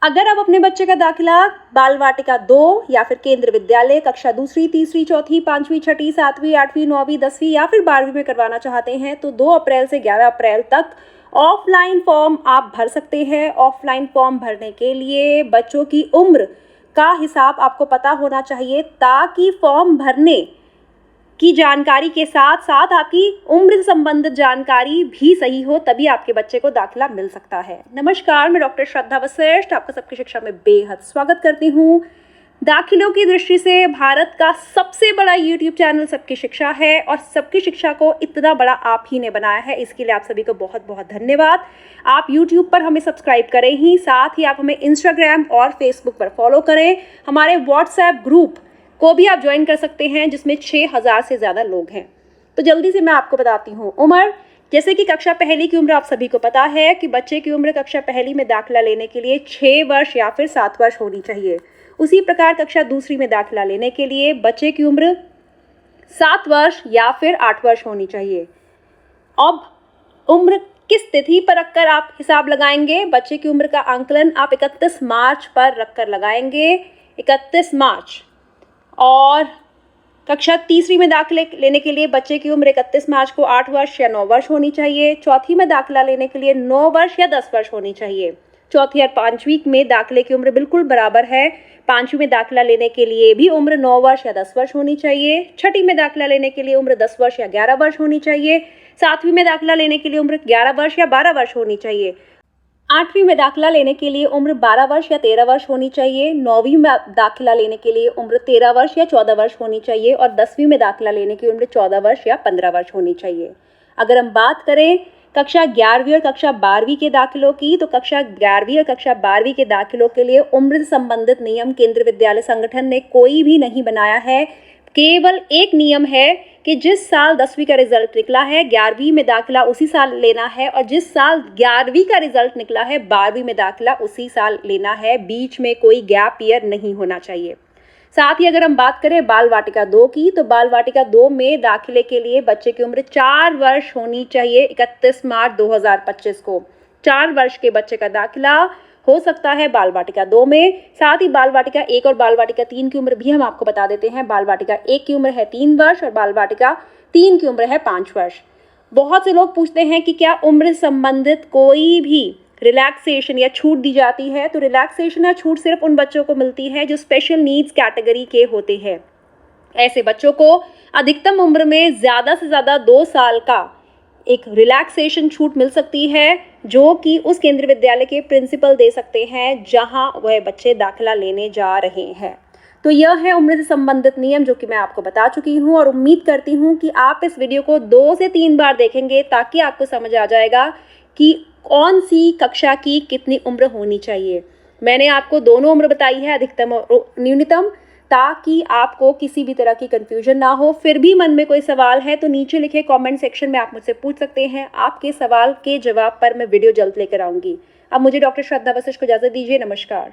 अगर आप अपने बच्चे का दाखिला बाल वाटिका 2 या फिर केंद्र विद्यालय कक्षा दूसरी, तीसरी, चौथी, 5वीं, 6ठी, 7वीं, 8वीं, 9वीं, 10वीं या फिर 12वीं में करवाना चाहते हैं तो 2 अप्रैल से 11 अप्रैल तक ऑफलाइन फॉर्म आप भर सकते हैं। ऑफलाइन फॉर्म भरने के लिए बच्चों की उम्र का हिसाब आपको पता होना चाहिए ताकि फॉर्म भरने की जानकारी के साथ साथ आपकी उम्र से संबंधित जानकारी भी सही हो, तभी आपके बच्चे को दाखिला मिल सकता है। नमस्कार, मैं डॉक्टर श्रद्धा वशिष्ठ आपका सबकी शिक्षा में बेहद स्वागत करती हूँ। दाखिलों की दृष्टि से भारत का सबसे बड़ा यूट्यूब चैनल सबकी शिक्षा है और सबकी शिक्षा को इतना बड़ा आप ही ने बनाया है, इसके लिए आप सभी को बहुत बहुत धन्यवाद। आप यूट्यूब पर हमें सब्सक्राइब करें ही, साथ ही आप हमें इंस्टाग्राम और फेसबुक पर फॉलो करें। हमारे व्हाट्सएप ग्रुप को भी आप ज्वाइन कर सकते हैं जिसमें 6000 से ज़्यादा लोग हैं। तो जल्दी से मैं आपको बताती हूँ उम्र। जैसे कि कक्षा पहली की उम्र आप सभी को पता है कि बच्चे की उम्र कक्षा पहली में दाखिला लेने के लिए 6 वर्ष या फिर 7 वर्ष होनी चाहिए। उसी प्रकार कक्षा दूसरी में दाखिला लेने के लिए बच्चे की उम्र 7 वर्ष या फिर 8 वर्ष होनी चाहिए। अब उम्र किस तिथि पर रखकर आप हिसाब लगाएंगे? बच्चे की उम्र का आंकलन आप 31 मार्च पर रखकर लगाएंगे, 31 मार्च। और कक्षा तीसरी में दाखिले लेने के लिए बच्चे की उम्र 31 मार्च को 8 वर्ष या 9 वर्ष होनी चाहिए। चौथी में दाखिला लेने के लिए 9 वर्ष या 10 वर्ष होनी चाहिए। चौथी और 5वीं में दाखिले की उम्र बिल्कुल बराबर है। 5वीं में दाखिला लेने के लिए भी उम्र 9 वर्ष या 10 वर्ष होनी चाहिए। छठी में दाखिला लेने के लिए उम्र 10 वर्ष या 11 वर्ष होनी चाहिए। 7वीं में दाखिला लेने के लिए उम्र 11 वर्ष या 12 वर्ष होनी चाहिए। 8वीं में दाखिला लेने के लिए उम्र 12 वर्ष या 13 वर्ष होनी चाहिए। 9वीं में दाखिला लेने के लिए उम्र 13 वर्ष या 14 वर्ष होनी चाहिए और 10वीं में दाखिला लेने की उम्र 14 वर्ष या 15 वर्ष होनी चाहिए। अगर हम बात करें कक्षा 11वीं और कक्षा 12वीं के दाखिलों की, तो कक्षा 11वीं और कक्षा 12वीं के दाखिलों के लिए उम्र से संबंधित नियम केंद्रीय विद्यालय संगठन ने कोई भी नहीं बनाया है। केवल एक नियम है कि जिस साल 10वीं का रिजल्ट निकला है 11वीं में दाखिला उसी साल लेना है और जिस साल 11वीं का रिजल्ट निकला है 12वीं में दाखिला उसी साल लेना है। बीच में कोई गैप ईयर नहीं होना चाहिए। साथ ही अगर हम बात करें बाल वाटिका 2 की, तो बाल वाटिका 2 में दाखिले के लिए बच्चे की उम्र 4 वर्ष होनी चाहिए। 31 मार्च 2025 को 4 वर्ष के बच्चे का दाखिला हो सकता है बाल वाटिका 2 में। साथ ही बाल वाटिका 1 और बाल वाटिका 3 की उम्र भी हम आपको बता देते हैं। बाल वाटिका 1 की उम्र है 3 वर्ष और बाल वाटिका 3 की उम्र है 5 वर्ष। बहुत से लोग पूछते हैं कि क्या उम्र से संबंधित कोई भी रिलैक्सेशन या छूट दी जाती है? तो रिलैक्सेशन या छूट सिर्फ उन बच्चों को मिलती है जो स्पेशल नीड्स कैटेगरी के होते हैं। ऐसे बच्चों को अधिकतम उम्र में ज़्यादा से ज़्यादा 2 साल का एक रिलैक्सेशन छूट मिल सकती है जो कि उस केंद्रीय विद्यालय के प्रिंसिपल दे सकते हैं जहां वह बच्चे दाखिला लेने जा रहे हैं। तो यह है उम्र से संबंधित नियम जो कि मैं आपको बता चुकी हूं और उम्मीद करती हूं कि आप इस वीडियो को 2 से 3 बार देखेंगे ताकि आपको समझ आ जाएगा कि कौन सी कक्षा की कितनी उम्र होनी चाहिए। मैंने आपको दोनों उम्र बताई है, अधिकतम और न्यूनतम, ताकि आपको किसी भी तरह की कंफ्यूजन ना हो। फिर भी मन में कोई सवाल है तो नीचे लिखे कमेंट सेक्शन में आप मुझसे पूछ सकते हैं। आपके सवाल के जवाब पर मैं वीडियो जल्द लेकर आऊंगी। अब मुझे डॉक्टर श्रद्धा वशिष्ठ को इजाजत दीजिए। नमस्कार।